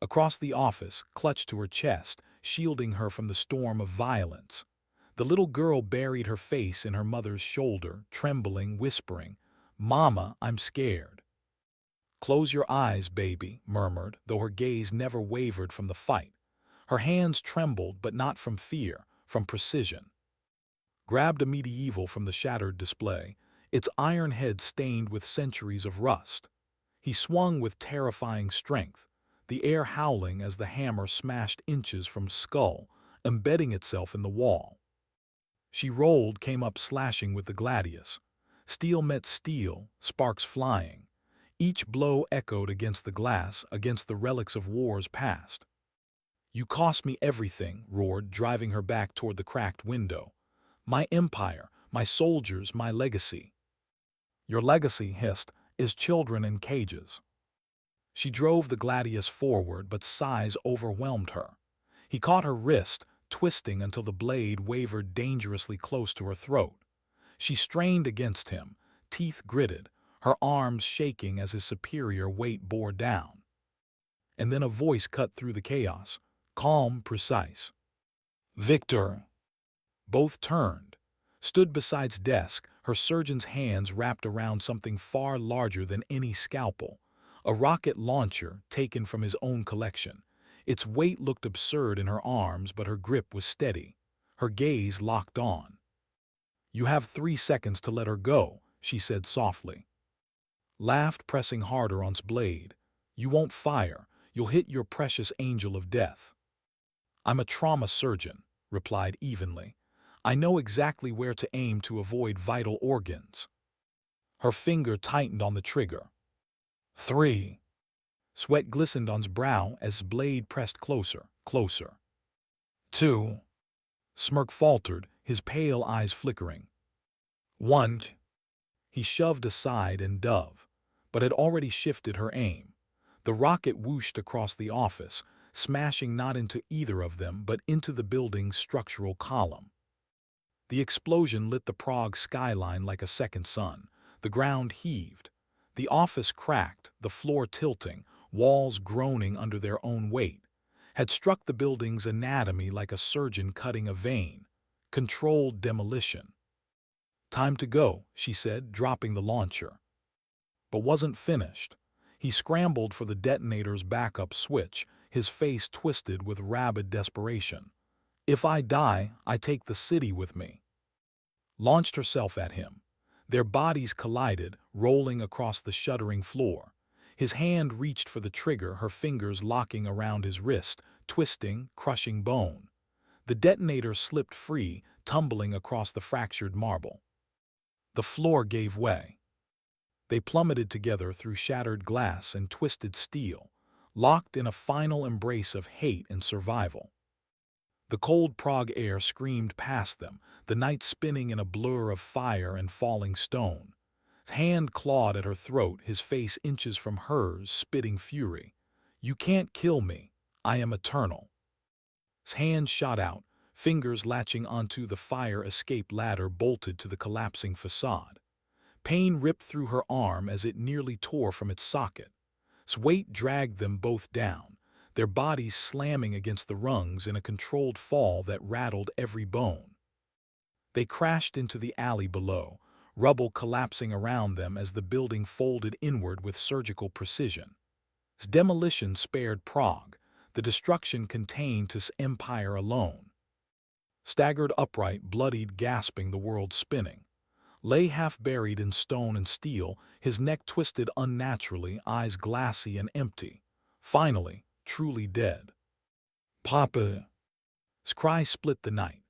Across the office, clutched to her chest, shielding her from the storm of violence. The little girl buried her face in her mother's shoulder, trembling, whispering, "Mama, I'm scared." "Close your eyes, baby," murmured, though her gaze never wavered from the fight. Her hands trembled, but not from fear, from precision. Grabbed a medieval from the shattered display, its iron head stained with centuries of rust. He swung with terrifying strength, the air howling as the hammer smashed inches from skull, embedding itself in the wall. She rolled, came up slashing with the gladius. Steel met steel, sparks flying. Each blow echoed against the glass, against the relics of wars past. "You cost me everything," roared, driving her back toward the cracked window. "My empire, my soldiers, my legacy." "Your legacy," hissed, "is children in cages." She drove the gladius forward, but size overwhelmed her. He caught her wrist, twisting until the blade wavered dangerously close to her throat. She strained against him, teeth gritted, her arms shaking as his superior weight bore down. And then a voice cut through the chaos, calm, precise. "Victor!" Both turned, stood beside's desk, her surgeon's hands wrapped around something far larger than any scalpel, a rocket launcher taken from his own collection. Its weight looked absurd in her arms, but her grip was steady, her gaze locked on. "You have 3 seconds to let her go," she said softly. Laughed, pressing harder on its blade. "You won't fire. You'll hit your precious angel of death." "I'm a trauma surgeon," replied evenly. "I know exactly where to aim to avoid vital organs." Her finger tightened on the trigger. 3. Sweat glistened on his brow as his blade pressed closer, closer. 2. Smirk faltered, his pale eyes flickering. 1. He shoved aside and dove, but had already shifted her aim. The rocket whooshed across the office, smashing not into either of them but into the building's structural column. The explosion lit the Prague skyline like a second sun. The ground heaved. The office cracked, the floor tilting, walls groaning under their own weight. Had struck the building's anatomy like a surgeon cutting a vein. Controlled demolition. "Time to go," she said, dropping the launcher. But wasn't finished. He scrambled for the detonator's backup switch, his face twisted with rabid desperation. "If I die, I take the city with me." Launched herself at him. Their bodies collided, rolling across the shuddering floor. His hand reached for the trigger, her fingers locking around his wrist, twisting, crushing bone. The detonator slipped free, tumbling across the fractured marble. The floor gave way. They plummeted together through shattered glass and twisted steel, locked in a final embrace of hate and survival. The cold Prague air screamed past them, the night spinning in a blur of fire and falling stone. His hand clawed at her throat, his face inches from hers, spitting fury. "You can't kill me. I am eternal." His hand shot out, fingers latching onto the fire escape ladder bolted to the collapsing facade. Pain ripped through her arm as it nearly tore from its socket. His weight dragged them both down, their bodies slamming against the rungs in a controlled fall that rattled every bone. They crashed into the alley below, rubble collapsing around them as the building folded inward with surgical precision. His demolition spared Prague, the destruction contained to his empire alone. Staggered upright, bloodied, gasping, the world spinning. Lay half buried in stone and steel, his neck twisted unnaturally, eyes glassy and empty. Finally, truly dead. "Papa!" His cry split the night.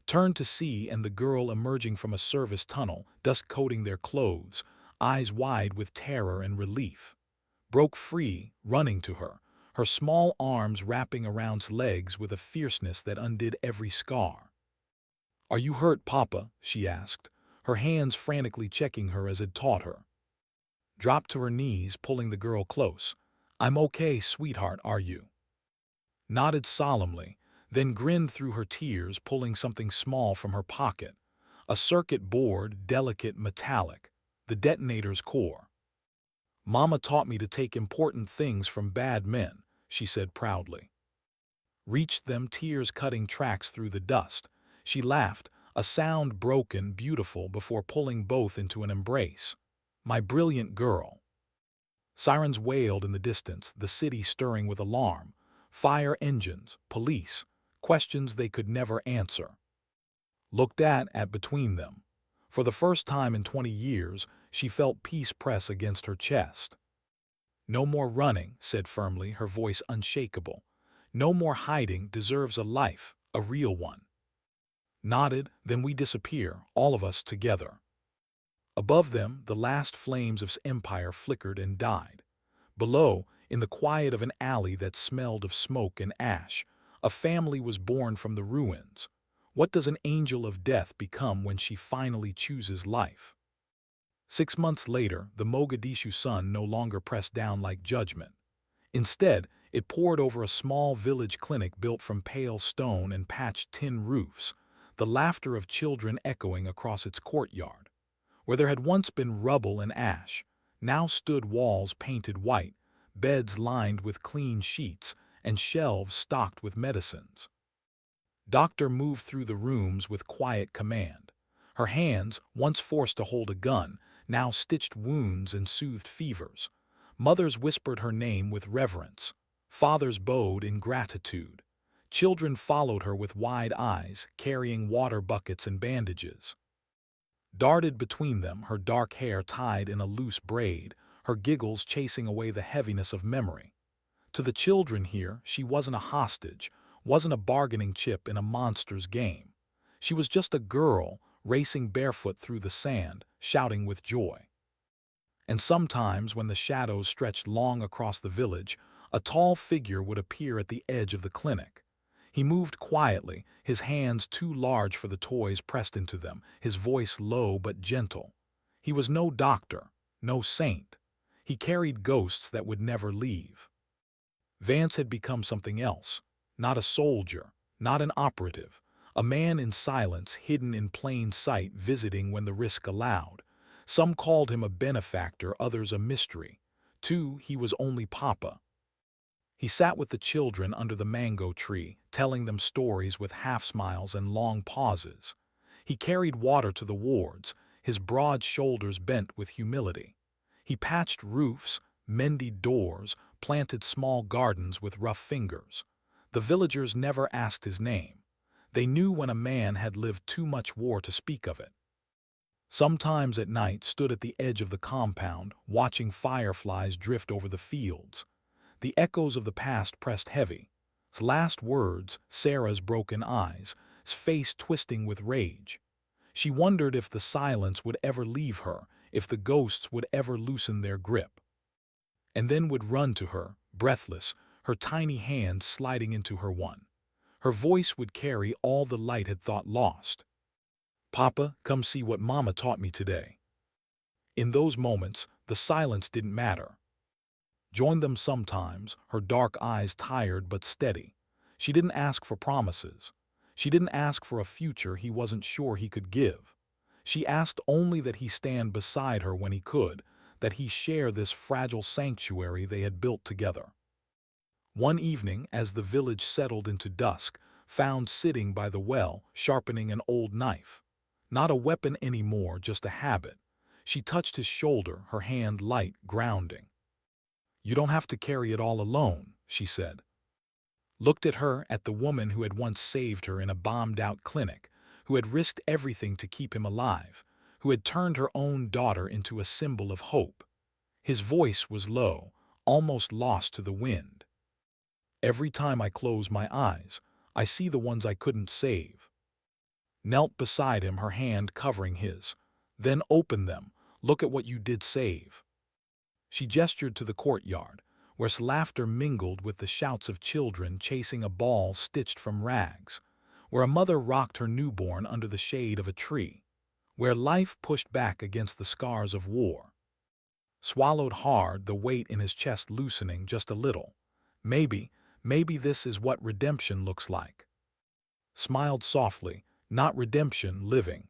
Turned to see and the girl emerging from a service tunnel, dust coating their clothes, eyes wide with terror and relief. Broke free, running to her, her small arms wrapping around his legs with a fierceness that undid every scar. "Are you hurt, Papa?" she asked, her hands frantically checking her as had taught her. dropped to her knees, pulling the girl close. "I'm okay, sweetheart, are you?" Nodded solemnly, then grinned through her tears, pulling something small from her pocket. A circuit board, delicate, metallic. The detonator's core. "Mama taught me to take important things from bad men," she said proudly. Reached them, tears cutting tracks through the dust. She laughed, a sound broken, beautiful, before pulling both into an embrace. "My brilliant girl." Sirens wailed in the distance, the city stirring with alarm. Fire engines, police, questions they could never answer. Looked at between them. For the first time in 20 years, she felt peace press against her chest. "No more running," said firmly, her voice unshakable. "No more hiding, deserves a life, a real one." Nodded, then we disappear, all of us together. Above them, the last flames of empire flickered and died. Below, in the quiet of an alley that smelled of smoke and ash, a family was born from the ruins. What does an angel of death become when she finally chooses life? 6 months later, the Mogadishu sun no longer pressed down like judgment. Instead, it poured over a small village clinic built from pale stone and patched tin roofs, the laughter of children echoing across its courtyard. Where there had once been rubble and ash, now stood walls painted white, beds lined with clean sheets, and shelves stocked with medicines. Doctor moved through the rooms with quiet command. Her hands, once forced to hold a gun, now stitched wounds and soothed fevers. Mothers whispered her name with reverence. Fathers bowed in gratitude. Children followed her with wide eyes, carrying water buckets and bandages. Darted between them, her dark hair tied in a loose braid, her giggles chasing away the heaviness of memory. To the children here, she wasn't a hostage, wasn't a bargaining chip in a monster's game. She was just a girl, racing barefoot through the sand, shouting with joy. And sometimes, when the shadows stretched long across the village, a tall figure would appear at the edge of the clinic. He moved quietly, his hands too large for the toys pressed into them, his voice low but gentle. He was no doctor, no saint. He carried ghosts that would never leave. Vance had become something else. Not a soldier, not an operative. A man in silence, hidden in plain sight, visiting when the risk allowed. Some called him a benefactor, others a mystery. He was only Papa. He sat with the children under the mango tree, telling them stories with half-smiles and long pauses. He carried water to the wards, his broad shoulders bent with humility. He patched roofs, mended doors, planted small gardens with rough fingers. The villagers never asked his name. They knew when a man had lived too much war to speak of it. Sometimes at night stood at the edge of the compound, watching fireflies drift over the fields. The echoes of the past pressed heavy. His last words, Sarah's broken eyes, his face twisting with rage. She wondered if the silence would ever leave her, if the ghosts would ever loosen their grip. And then would run to her, breathless, her tiny hands sliding into her one. Her voice would carry all the light had thought lost. "Papa, come see what Mama taught me today." In those moments, the silence didn't matter. Joined them sometimes, her dark eyes tired but steady. She didn't ask for promises. She didn't ask for a future he wasn't sure he could give. She asked only that he stand beside her when he could, that he share this fragile sanctuary they had built together. One evening, as the village settled into dusk, found sitting by the well, sharpening an old knife. Not a weapon anymore, just a habit. She touched his shoulder, her hand light, grounding. "You don't have to carry it all alone," she said. Looked at her, at the woman who had once saved her in a bombed-out clinic, who had risked everything to keep him alive, who had turned her own daughter into a symbol of hope. His voice was low, almost lost to the wind. "Every time I close my eyes, I see the ones I couldn't save." Knelt beside him, her hand covering his. "Then open them. Look at what you did save." She gestured to the courtyard, where laughter mingled with the shouts of children chasing a ball stitched from rags, where a mother rocked her newborn under the shade of a tree, where life pushed back against the scars of war. swallowed hard, the weight in his chest loosening just a little. Maybe, maybe this is what redemption looks like. Smiled softly, not redemption, living.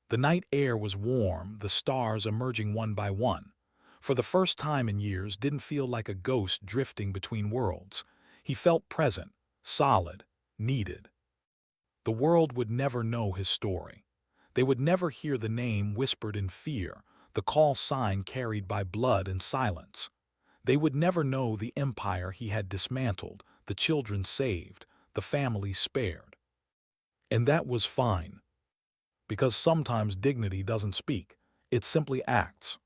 The night air was warm, the stars emerging one by one. For the first time in years, didn't feel like a ghost drifting between worlds. He felt present, solid, needed. The world would never know his story. They would never hear the name whispered in fear, the call sign carried by blood and silence. They would never know the empire he had dismantled, the children saved, the family spared. And that was fine. Because sometimes dignity doesn't speak, it simply acts.